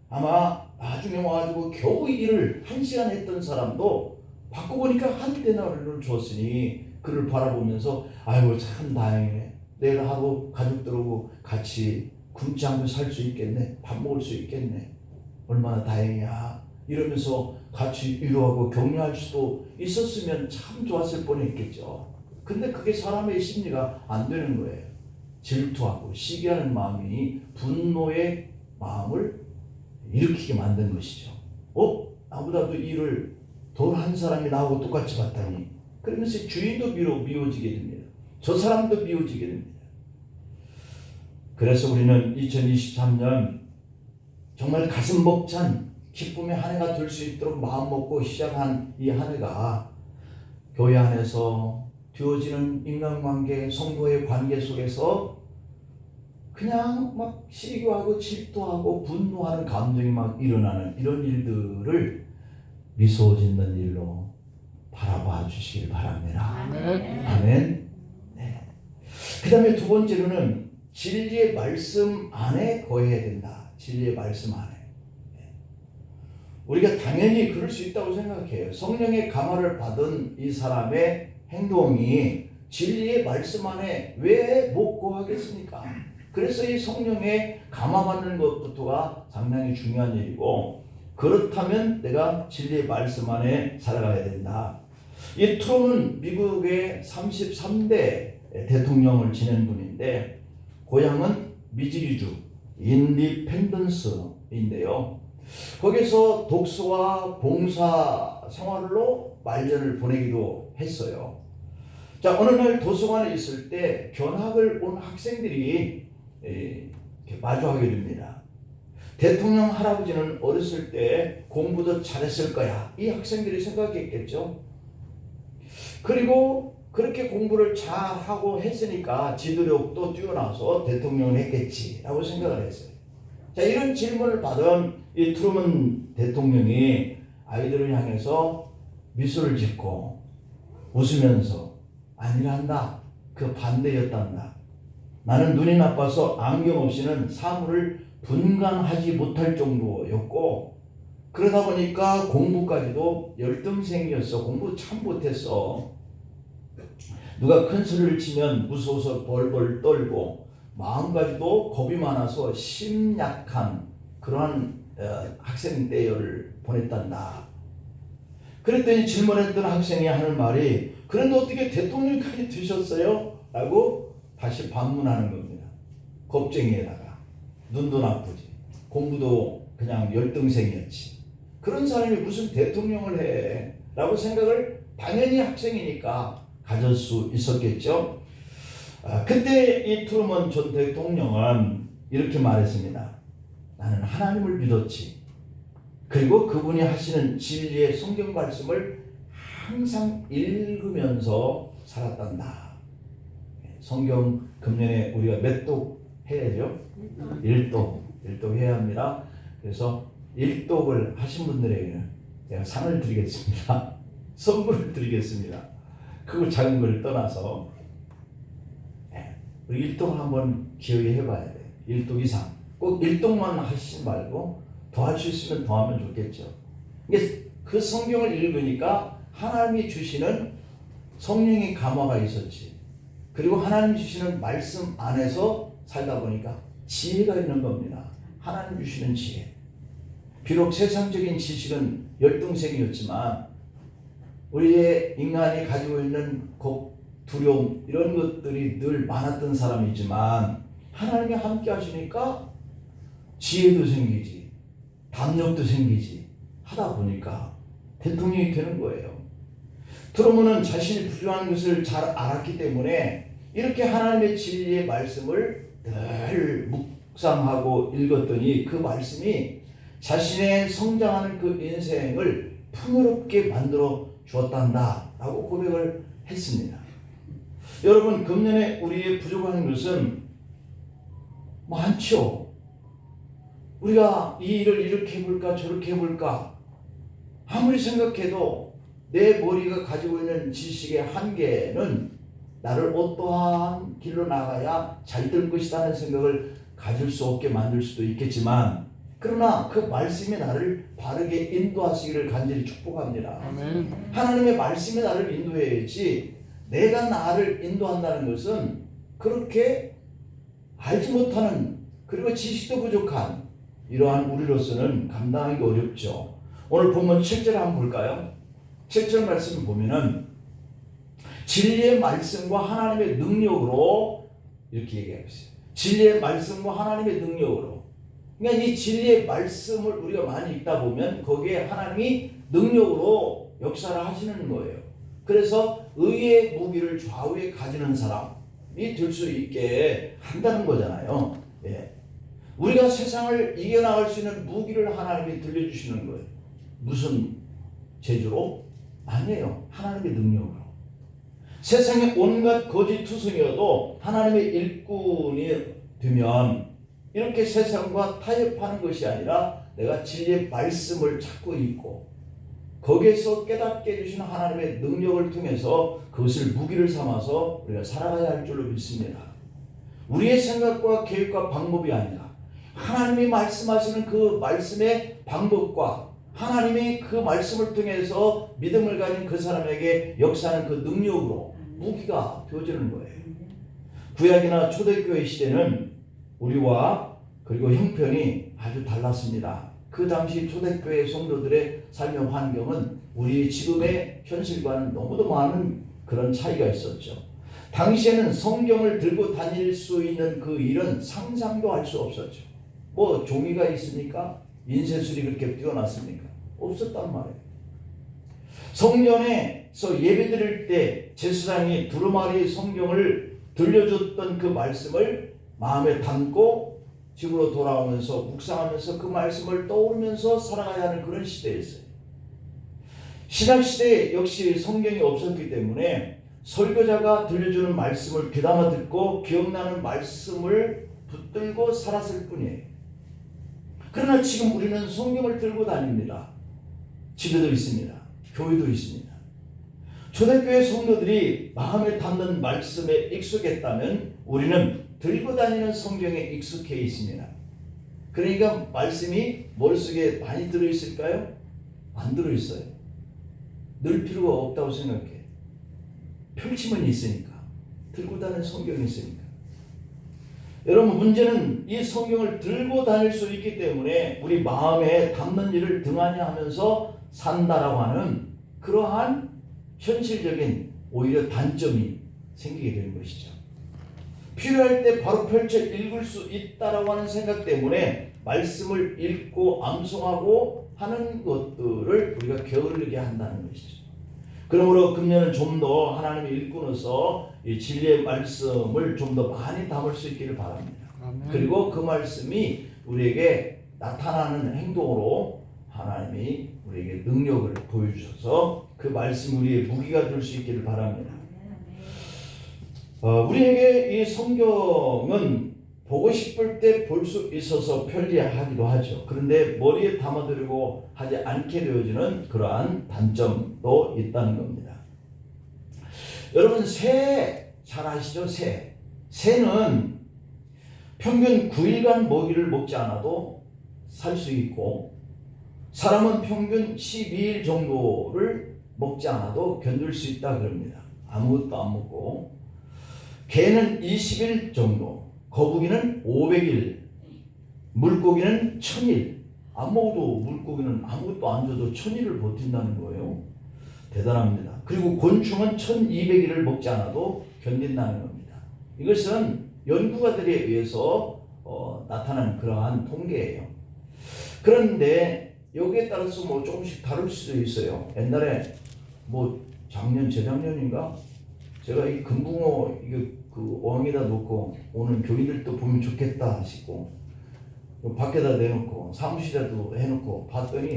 아마 나중에 와가지고 겨우 일을 1시간 했던 사람도 받고 보니까 한 데나리온을 줬으니 그를 바라보면서 아이고 참 다행이네. 내일 하루 가족들하고 같이 굶지 않고 살 수 있겠네. 밥 먹을 수 있겠네. 얼마나 다행이야. 이러면서 같이 위로하고 격려할 수도 있었으면 참 좋았을 뻔했겠죠. 근데 그게 사람의 심리가 안 되는 거예요. 질투하고 시기하는 마음이 분노의 마음을 일으키게 만든 것이죠. 나보다도 일을 더 한 사람이 나하고 똑같이 받다니. 그러면서 주인도 미워지게 됩니다. 저 사람도 미워지게 됩니다. 그래서 우리는 2023년 정말 가슴 벅찬 기쁨의 한 해가 될 수 있도록 마음 먹고 시작한 이 한 해가 교회 안에서 되어지는 인간관계, 성도의 관계 속에서 그냥 막 시기하고 질투하고 분노하는 감정이 막 일어나는 이런 일들을 미소 짓는 일로 바라봐 주시길 바랍니다. 아멘. 네. 그 다음에 두 번째로는 진리의 말씀 안에 거해야 된다. 진리의 말씀 안에. 우리가 당연히 그럴 수 있다고 생각해요. 성령의 감화를 받은 이 사람의 행동이 진리의 말씀 안에 왜 못 거하겠습니까? 그래서 이 성령의 감화받는 것부터가 상당히 중요한 일이고, 그렇다면 내가 진리의 말씀 안에 살아가야 된다. 이 트럼은 미국의 33대 대통령을 지낸 분인데 고향은 미즈리주 인디펜던스인데요. 거기서 독서와 봉사 생활로 말년을 보내기도 했어요. 자, 어느 날 도서관에 있을 때 견학을 온 학생들이 마주하게 됩니다. 대통령 할아버지는 어렸을 때 공부도 잘했을 거야. 이 학생들이 생각했겠죠. 그리고 그렇게 공부를 잘하고 했으니까 지도력도 뛰어나서 대통령을 했겠지 라고 생각을 했어요. 자, 이런 질문을 받은 이 트루먼 대통령이 아이들을 향해서 미소를 짓고 웃으면서 아니란다. 그 반대였단다. 나는 눈이 나빠서 안경 없이는 사물을 분간하지 못할 정도였고, 그러다 보니까 공부까지도 열등생이었어. 공부 참 못했어. 누가 큰 소리를 치면 무서워서 벌벌 떨고 마음까지도 겁이 많아서 심약한 그러한 학생 때를 보냈단다. 그랬더니 질문했던 학생이 하는 말이 그런데 어떻게 대통령까지 되셨어요? 라고 다시 반문하는 겁니다. 겁쟁이에다가 눈도 나쁘지, 공부도 그냥 열등생이었지, 그런 사람이 무슨 대통령을 해 라고 생각을 당연히 학생이니까 가질 수 있었겠죠. 그때 이 트루먼 전 대통령은 이렇게 말했습니다. 나는 하나님을 믿었지. 그리고 그분이 하시는 진리의 성경 말씀을 항상 읽으면서 살았단다. 성경 금년에 우리가 몇 독 해야죠? 1독 해야 합니다. 그래서 1독을 하신 분들에게는 제가 상을 드리겠습니다. 선물을 드리겠습니다. 그걸 작은 걸 떠나서 우리 1독을 한번 기억해 봐야 돼요. 1독 이상. 꼭 1독만 하시지 말고 더 할 수 있으면 더 하면 좋겠죠. 그 성경을 읽으니까 하나님이 주시는 성령의 감화가 있었지. 그리고 하나님 주시는 말씀 안에서 살다 보니까 지혜가 있는 겁니다. 하나님 주시는 지혜. 비록 세상적인 지식은 열등생이었지만 우리의 인간이 가지고 있는 두려움 이런 것들이 늘 많았던 사람이지만 하나님이 함께 하시니까 지혜도 생기지, 담력도 생기지 하다 보니까 대통령이 되는 거예요. 트루먼은 자신이 부족한 것을 잘 알았기 때문에 이렇게 하나님의 진리의 말씀을 늘 묵상하고 읽었더니 그 말씀이 자신의 성장하는 그 인생을 풍요롭게 만들어 주었단다 라고 고백을 했습니다. 여러분, 금년에 우리의 부족한 것은 많죠. 우리가 이 일을 이렇게 해볼까 저렇게 해볼까 아무리 생각해도 내 머리가 가지고 있는 지식의 한계는 나를 어떠한 길로 나가야 잘 될 것이다 하는 생각을 가질 수 없게 만들 수도 있겠지만, 그러나 그 말씀이 나를 바르게 인도하시기를 간절히 축복합니다. 아멘. 하나님의 말씀이 나를 인도해야지 내가 나를 인도한다는 것은 그렇게 알지 못하는, 그리고 지식도 부족한 이러한 우리로서는 감당하기 어렵죠. 오늘 본문 7절 한번 볼까요? 7절 말씀을 보면은 진리의 말씀과 하나님의 능력으로 이렇게 얘기하고 있어요. 진리의 말씀과 하나님의 능력으로. 그러니까 이 진리의 말씀을 우리가 많이 읽다 보면 거기에 하나님이 능력으로 역사를 하시는 거예요. 그래서 의의 무기를 좌우에 가지는 사람이 될 수 있게 한다는 거잖아요. 예. 우리가 세상을 이겨나갈 수 있는 무기를 하나님이 들려주시는 거예요. 무슨 재주로? 아니에요. 하나님의 능력으로. 세상에 온갖 거짓 투성이어도 하나님의 일꾼이 되면 이렇게 세상과 타협하는 것이 아니라 내가 진리의 말씀을 찾고 읽고 거기에서 깨닫게 해주시는 하나님의 능력을 통해서 그것을 무기를 삼아서 우리가 살아가야 할 줄로 믿습니다. 우리의 생각과 계획과 방법이 아니라 하나님이 말씀하시는 그 말씀의 방법과 하나님이 그 말씀을 통해서 믿음을 가진 그 사람에게 역사하는 그 능력으로 무기가 되어지는 거예요. 구약이나 초대교회 시대는 우리와 그리고 형편이 아주 달랐습니다. 그 당시 초대교회 성도들의 삶의 환경은 우리 지금의 현실과는 너무도 많은 그런 차이가 있었죠. 당시에는 성경을 들고 다닐 수 있는 그 일은 상상도 할 수 없었죠. 뭐 종이가 있습니까? 인쇄술이 그렇게 뛰어났습니까? 없었단 말이에요. 성전에서 예배드릴 때 제사장이 두루마리 성경을 들려줬던 그 말씀을 마음에 담고 집으로 돌아오면서 묵상하면서 그 말씀을 떠오르면서 살아가야 하는 그런 시대였어요. 신약시대에 역시 성경이 없었기 때문에 설교자가 들려주는 말씀을 귀담아 듣고 기억나는 말씀을 붙들고 살았을 뿐이에요. 그러나 지금 우리는 성경을 들고 다닙니다. 집에도 있습니다. 교회도 있습니다. 초대교회 성도들이 마음에 담는 말씀에 익숙했다면 우리는 들고 다니는 성경에 익숙해 있습니다. 그러니까 말씀이 머릿속에 많이 들어있을까요? 안 들어있어요. 늘 필요가 없다고 생각해. 펼치면 있으니까. 들고 다니는 성경이 있으니까. 여러분, 문제는 이 성경을 들고 다닐 수 있기 때문에 우리 마음에 담는 일을 등한히 하면서 산다라고 하는 그러한 현실적인 오히려 단점이 생기게 되는 것이죠. 필요할 때 바로 펼쳐 읽을 수 있다라고 하는 생각 때문에 말씀을 읽고 암송하고 하는 것들을 우리가 게을르게 한다는 것이죠. 그러므로 금년은 좀 더 하나님의 일꾼으로서 이 진리의 말씀을 좀 더 많이 담을 수 있기를 바랍니다. 아멘. 그리고 그 말씀이 우리에게 나타나는 행동으로 하나님이 우리에게 능력을 보여주셔서 그 말씀 우리의 무기가 될 수 있기를 바랍니다. 우리에게 이 성경은 보고 싶을 때 볼 수 있어서 편리하기도 하죠. 그런데 머리에 담아두려고 하지 않게 되어지는 그러한 단점도 있다는 겁니다. 여러분, 새 잘 아시죠? 새는 평균 9일간 먹이를 먹지 않아도 살 수 있고, 사람은 평균 12일 정도를 먹지 않아도 견딜 수 있다 그럽니다. 아무것도 안 먹고. 개는 20일 정도, 거북이는 500일, 물고기는 1000일. 안 먹어도 물고기는 아무것도 안 줘도 1000일을 버틴다는 거예요. 대단합니다. 그리고 곤충은 1200일을 먹지 않아도 견딘다는 겁니다. 이것은 연구가들에 의해서 나타난 그러한 통계예요. 그런데 여기에 따라서 뭐 조금씩 다를 수도 있어요. 옛날에 뭐 작년 재작년인가 제가 이 금붕어 그 어항에다 놓고 오는 교인들도 보면 좋겠다 싶고 밖에다 내놓고 사무실에도 해놓고 봤더니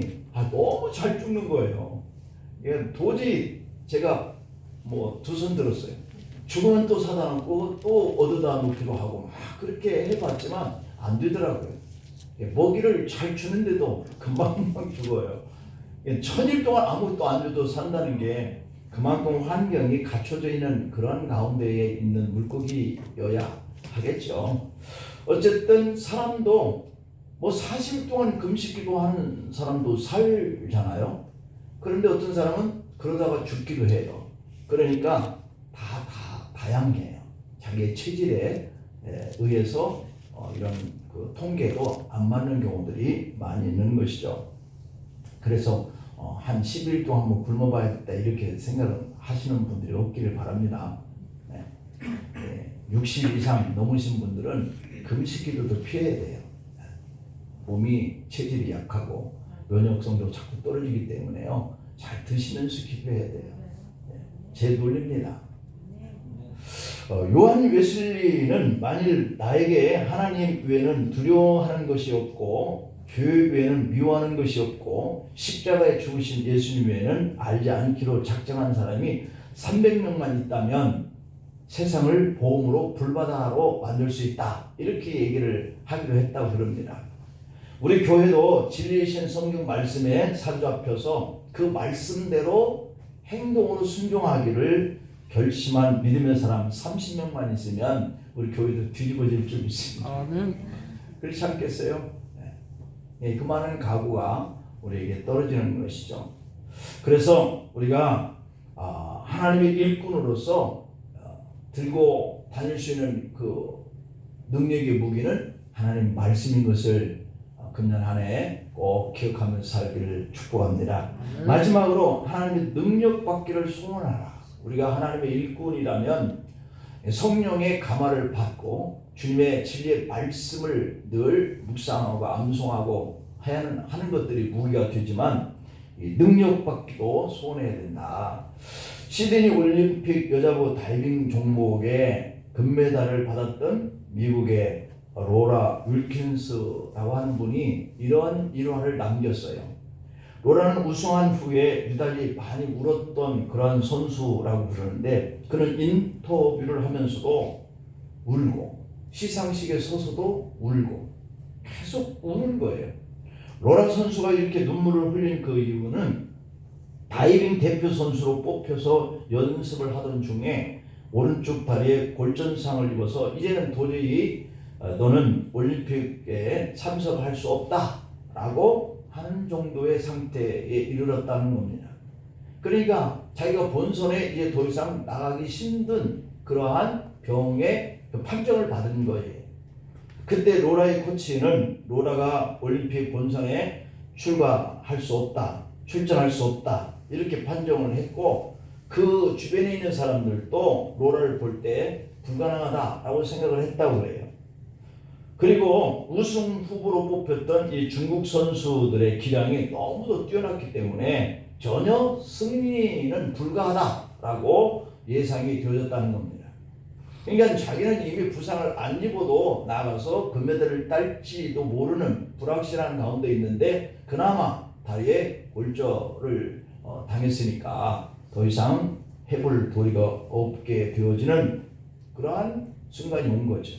너무 잘 죽는 거예요. 이게 도저히 제가 뭐 두 손 들었어요. 죽으면 또 사다 놓고 또 얻어다 놓기도 하고 막 그렇게 해봤지만 안 되더라고요. 먹이를 잘 주는데도 금방 죽어요. 1000일 동안 아무것도 안 줘도 산다는 게 그만큼 환경이 갖춰져 있는 그런 가운데에 있는 물고기여야 하겠죠. 어쨌든 사람도 뭐 40일 동안 금식기도 하는 사람도 살잖아요. 그런데 어떤 사람은 그러다가 죽기도 해요. 그러니까 다양해요. 자기의 체질에 의해서 이런 그 통계도 안 맞는 경우들이 많이 있는 것이죠. 그래서 한 10일 동안 뭐 굶어봐야겠다 이렇게 생각을 하시는 분들이 없기를 바랍니다. 60일 이상 넘으신 분들은 금식기도도 피해야 돼요. 몸이 체질이 약하고 면역성도 자꾸 떨어지기 때문에요. 잘 드시면서 기도해야 돼요. 제 논리입니다. 요한 웨슬리는 만일 나에게 하나님 외에는 두려워하는 것이 없고 교회 외에는 미워하는 것이 없고 십자가에 죽으신 예수님 외에는 알지 않기로 작정한 사람이 300명만 있다면 세상을 복음으로 불바다로 만들 수 있다 이렇게 얘기를 하기로 했다고 그럽니다. 우리 교회도 진리이신 성경 말씀에 사로잡혀서 그 말씀대로 행동으로 순종하기를 결심한 믿음의 사람 30명만 있으면 우리 교회도 뒤집어질 줄 믿습니다. 아멘. 그렇지 않겠어요? 그 많은 각오가 우리에게 떨어지는 것이죠. 그래서 우리가 하나님의 일꾼으로서 들고 다닐 수 있는 그 능력의 무기는 하나님 말씀인 것을 금년 한 해 꼭 기억하면서 살기를 축복합니다. 마지막으로 하나님의 능력 받기를 소원하라. 우리가 하나님의 일꾼이라면 성령의 감화를 받고 주님의 진리의 말씀을 늘 묵상하고 암송하고 하는 것들이 무기가 되지만 능력 받기도 소원해야 된다. 시드니 올림픽 여자부 다이빙 종목에 금메달을 받았던 미국의 로라 윌킨스라고 하는 분이 이러한 일화를 남겼어요. 로라는 우승한 후에 유달리 많이 울었던 그러한 선수라고 그러는데 그는 인터뷰를 하면서도 울고 시상식에 서서도 울고 계속 우는 거예요. 로라 선수가 이렇게 눈물을 흘린 그 이유는 다이빙 대표 선수로 뽑혀서 연습을 하던 중에 오른쪽 다리에 골전상을 입어서 이제는 도저히 너는 올림픽에 참석할 수 없다라고 하는 정도의 상태에 이르렀다는 겁니다. 그러니까 자기가 본선에 이제 더 이상 나가기 힘든 그러한 병의 판정을 받은 거예요. 그때 로라의 코치는 로라가 올림픽 본선에 출전할 수 없다 이렇게 판정을 했고 그 주변에 있는 사람들도 로라를 볼 때 불가능하다라고 생각을 했다고 그래요. 그리고 우승 후보로 뽑혔던 이 중국 선수들의 기량이 너무도 뛰어났기 때문에 전혀 승리는 불가하다라고 예상이 되어졌다는 겁니다. 그러니까 자기는 이미 부상을 안 입어도 나가서 금메달을 딸지도 모르는 불확실한 가운데 있는데 그나마 다리에 골절을 당했으니까 더 이상 해볼 도리가 없게 되어지는 그러한 순간이 온 거죠.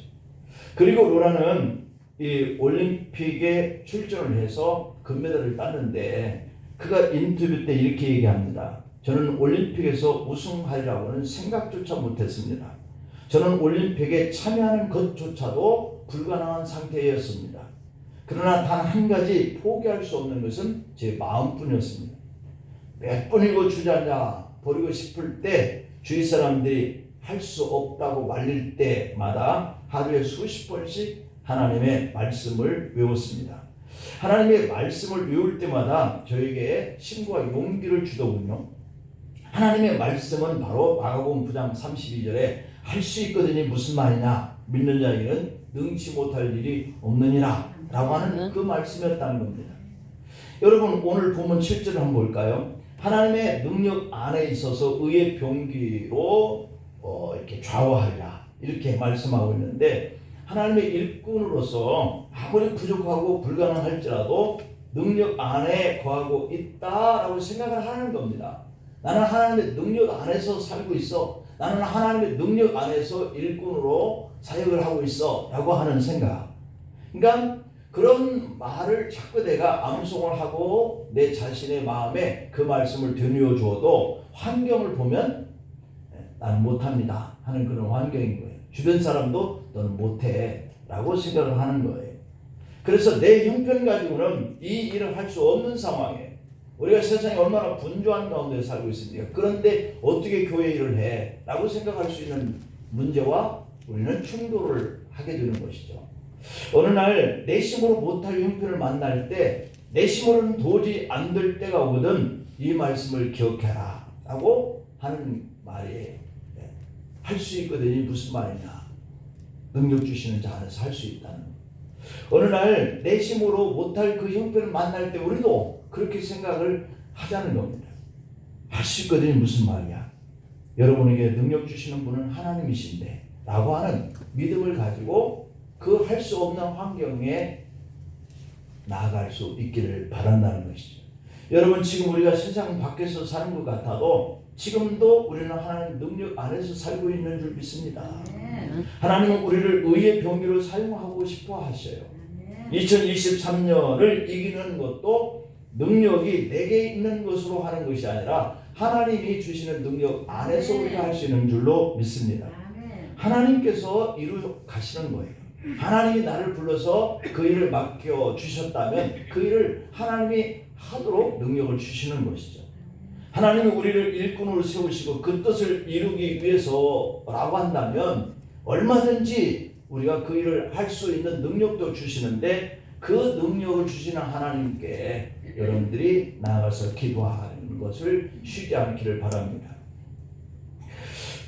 그리고 로라는 이 올림픽에 출전을 해서 금메달을 땄는데 그가 인터뷰 때 이렇게 얘기합니다. 저는 올림픽에서 우승하리라고는 생각조차 못했습니다. 저는 올림픽에 참여하는 것조차도 불가능한 상태였습니다. 그러나 단 한 가지 포기할 수 없는 것은 제 마음뿐이었습니다. 몇 번이고 주저앉아 버리고 싶을 때 주위 사람들이 할 수 없다고 말릴 때마다 하루에 수십 번씩 하나님의 말씀을 외웠습니다. 하나님의 말씀을 외울 때마다 저에게 힘과 용기를 주더군요. 하나님의 말씀은 바로 마가복음 9장 32절에 할 수 있거든이 무슨 말이냐, 믿는 자에게는 능치 못할 일이 없느니라 라고 하는 그 말씀이었다는 겁니다. 여러분, 오늘 본문 7절을 한번 볼까요? 하나님의 능력 안에 있어서 의의 병기로 이렇게 좌우하리라 이렇게 말씀하고 있는데, 하나님의 일꾼으로서 아무리 부족하고 불가능할지라도 능력 안에 거하고 있다라고 생각을 하는 겁니다. 나는 하나님의 능력 안에서 살고 있어. 나는 하나님의 능력 안에서 일꾼으로 사역을 하고 있어 라고 하는 생각. 그러니까 그런 말을 자꾸 내가 암송을 하고 내 자신의 마음에 그 말씀을 되뇌어 주어도 환경을 보면 나는 못합니다 하는 그런 환경인 거예요. 주변 사람도 너는 못해 라고 생각을 하는 거예요. 그래서 내 형편 가지고는 이 일을 할 수 없는 상황에, 우리가 세상에 얼마나 분주한 가운데 살고 있습니까? 그런데 어떻게 교회 일을 해? 라고 생각할 수 있는 문제와 우리는 충돌을 하게 되는 것이죠. 어느 날 내심으로 못할 형편을 만날 때 내심으로는 도저히 안 될 때가 오거든 이 말씀을 기억해라 라고 하는 말이에요. 할 수 있거든이 무슨 말이냐, 능력 주시는 자 안에서 할 수 있다는 거. 어느 날 내심으로 못할 그 형편을 만날 때 우리도 그렇게 생각을 하자는 겁니다. 할 수 있거든이 무슨 말이야, 여러분에게 능력 주시는 분은 하나님이신데 라고 하는 믿음을 가지고 그 할 수 없는 환경에 나아갈 수 있기를 바란다는 것이죠. 여러분, 지금 우리가 세상 밖에서 사는 것 같아도 지금도 우리는 하나님 능력 안에서 살고 있는 줄 믿습니다. 하나님은 우리를 의의 병기로 사용하고 싶어 하셔요. 2023년을 이기는 것도 능력이 내게 있는 것으로 하는 것이 아니라 하나님이 주시는 능력 안에서 우리가 할 수 있는 줄로 믿습니다. 하나님께서 이루 가시는 거예요. 하나님이 나를 불러서 그 일을 맡겨 주셨다면 그 일을 하나님이 하도록 능력을 주시는 것이죠. 하나님이 우리를 일꾼으로 세우시고 그 뜻을 이루기 위해서라고 한다면 얼마든지 우리가 그 일을 할 수 있는 능력도 주시는데, 그 능력을 주시는 하나님께 여러분들이 나아가서 기도하는 것을 쉬지 않기를 바랍니다.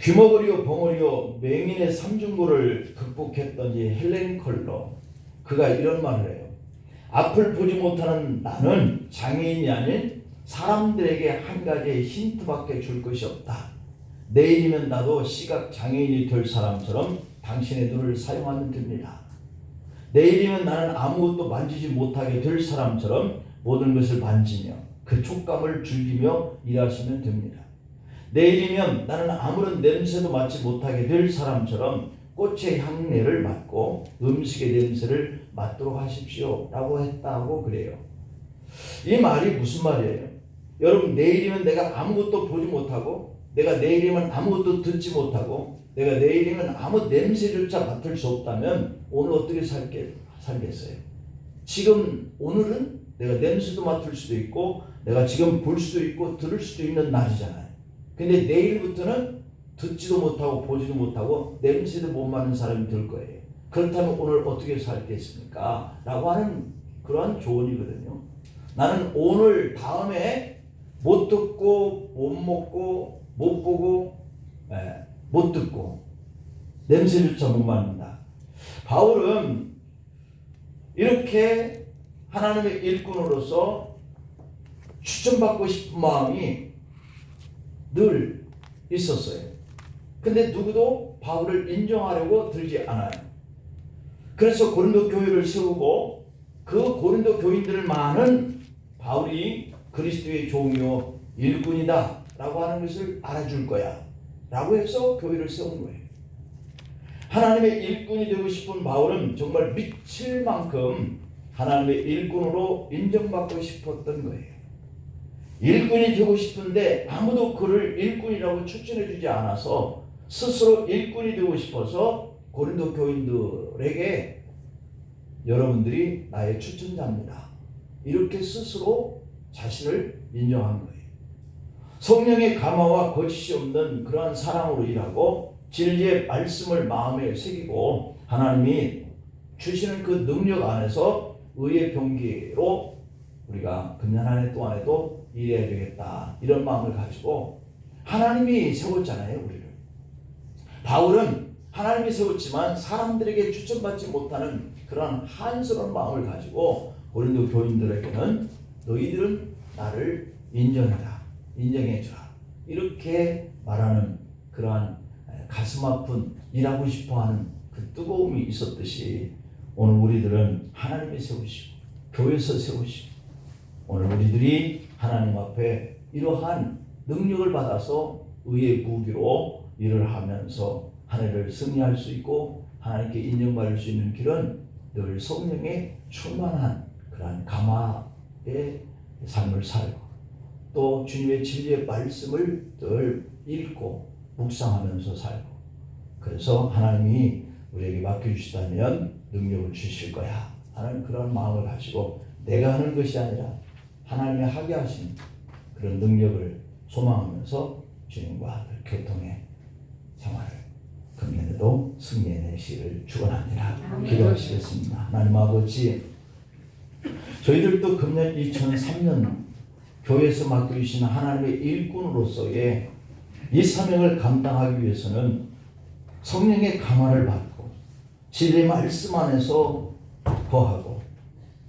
귀머거리요 벙어리요 맹인의 삼중고를 극복했던 이 헬렌 컬러, 그가 이런 말을 해요. 앞을 보지 못하는 나는 장애인이 아닌 사람들에게 한 가지의 힌트밖에 줄 것이 없다. 내일이면 나도 시각 장애인이 될 사람처럼 당신의 눈을 사용하면 됩니다. 내일이면 나는 아무것도 만지지 못하게 될 사람처럼 모든 것을 만지며 그 촉감을 즐기며 일하시면 됩니다. 내일이면 나는 아무런 냄새도 맡지 못하게 될 사람처럼 꽃의 향내를 맡고 음식의 냄새를 맡도록 하십시오 라고 했다고 그래요. 이 말이 무슨 말이에요? 여러분, 내일이면 내가 아무것도 보지 못하고, 내가 내일이면 아무것도 듣지 못하고, 내가 내일이면 아무 냄새조차 맡을 수 없다면 오늘 어떻게 살겠어요? 지금 오늘은 내가 냄새도 맡을 수도 있고 내가 지금 볼 수도 있고 들을 수도 있는 날이잖아요. 근데 내일부터는 듣지도 못하고 보지도 못하고 냄새도 못 맡는 사람이 될 거예요. 그렇다면 오늘 어떻게 살겠습니까? 라고 하는 그런 조언이거든요. 나는 오늘 다음에 못 듣고 못 먹고 못 보고 못 듣고 냄새조차 못 맡는다. 바울은 이렇게 하나님의 일꾼으로서 추천받고 싶은 마음이 늘 있었어요. 근데 누구도 바울을 인정하려고 들지 않아요. 그래서 고린도 교회를 세우고 그 고린도 교인들만은 바울이 그리스도의 종이요 일꾼이다 라고 하는 것을 알아줄 거야 라고 해서 교회를 세운 거예요. 하나님의 일꾼이 되고 싶은 바울은 정말 미칠 만큼 하나님의 일꾼으로 인정받고 싶었던 거예요. 일꾼이 되고 싶은데 아무도 그를 일꾼이라고 추천해 주지 않아서 스스로 일꾼이 되고 싶어서 고린도 교인들에게 여러분들이 나의 추천자입니다, 이렇게 스스로 자신을 인정한 거예요. 성령의 감화와 거짓이 없는 그러한 사랑으로 일하고 진리의 말씀을 마음에 새기고 하나님이 주시는 그 능력 안에서 의의 병기로 우리가 금년 한 해 동안에도 일해야 되겠다, 이런 마음을 가지고 하나님이 세웠잖아요, 우리를. 바울은 하나님이 세웠지만 사람들에게 추천받지 못하는 그런 한스러운 마음을 가지고 고린도 교인들에게는 너희들은 나를 인정해라, 인정해주라, 이렇게 말하는 그러한 가슴 아픈 일하고 싶어하는 그 뜨거움이 있었듯이 오늘 우리들은 하나님이 세우시고 교회에서 세우시고 오늘 우리들이 하나님 앞에 이러한 능력을 받아서 의의 무기로 일을 하면서 한 해를 승리할 수 있고 하나님께 인정받을 수 있는 길은 늘 성령에 충만한 그러한 감화의 삶을 살고 또 주님의 진리의 말씀을 늘 읽고 묵상하면서 살고, 그래서 하나님이 우리에게 맡겨주시다면 능력을 주실 거야 하는 그런 마음을 가지고 내가 하는 것이 아니라 하나님이 하게 하신 그런 능력을 소망하면서 주님과 교통의 생활을 금년에도 승리해내시기를 축원합니다. 기도하시겠습니다. 하나님 아버지, 저희들도 금년 2003년 교회에서 맡겨주신 하나님의 일꾼으로서의 이 사명을 감당하기 위해서는 성령의 감화를 받고 진리의 말씀 안에서 거하고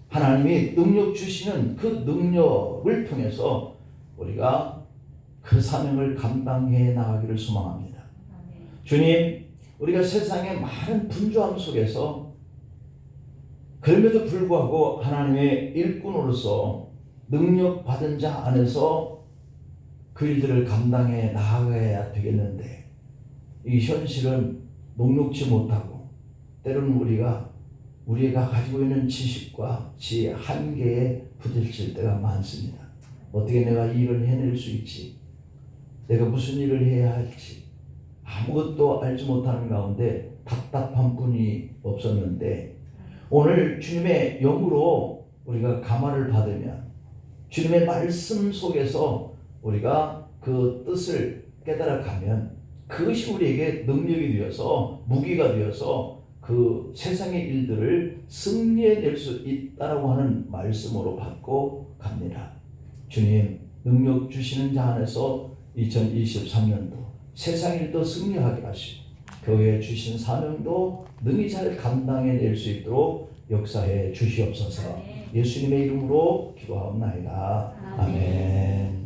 하나님이 능력 주시는 그 능력을 통해서 우리가 그 사명을 감당해 나가기를 소망합니다. 주님, 우리가 세상의 많은 분주함 속에서 그럼에도 불구하고 하나님의 일꾼으로서 능력 받은 자 안에서 그 일들을 감당해 나아가야 되겠는데 이 현실은 녹록지 못하고 때로는 우리가 가지고 있는 지식과 지혜 한계에 부딪힐 때가 많습니다. 어떻게 내가 이 일을 해낼 수 있지? 내가 무슨 일을 해야 할지 아무것도 알지 못하는 가운데 답답한 뿐이 없었는데 오늘 주님의 영으로 우리가 감화를 받으면 주님의 말씀 속에서 우리가 그 뜻을 깨달아가면 그것이 우리에게 능력이 되어서 무기가 되어서 그 세상의 일들을 승리해낼 수 있다라고 하는 말씀으로 받고 갑니다. 주님, 능력 주시는 자 안에서 2023년도 세상 일도 승리하게 하시고 교회에 주신 사명도 능히 잘 감당해낼 수 있도록 역사해 주시옵소서. 예수님의 이름으로 기도하옵나이다. 아멘.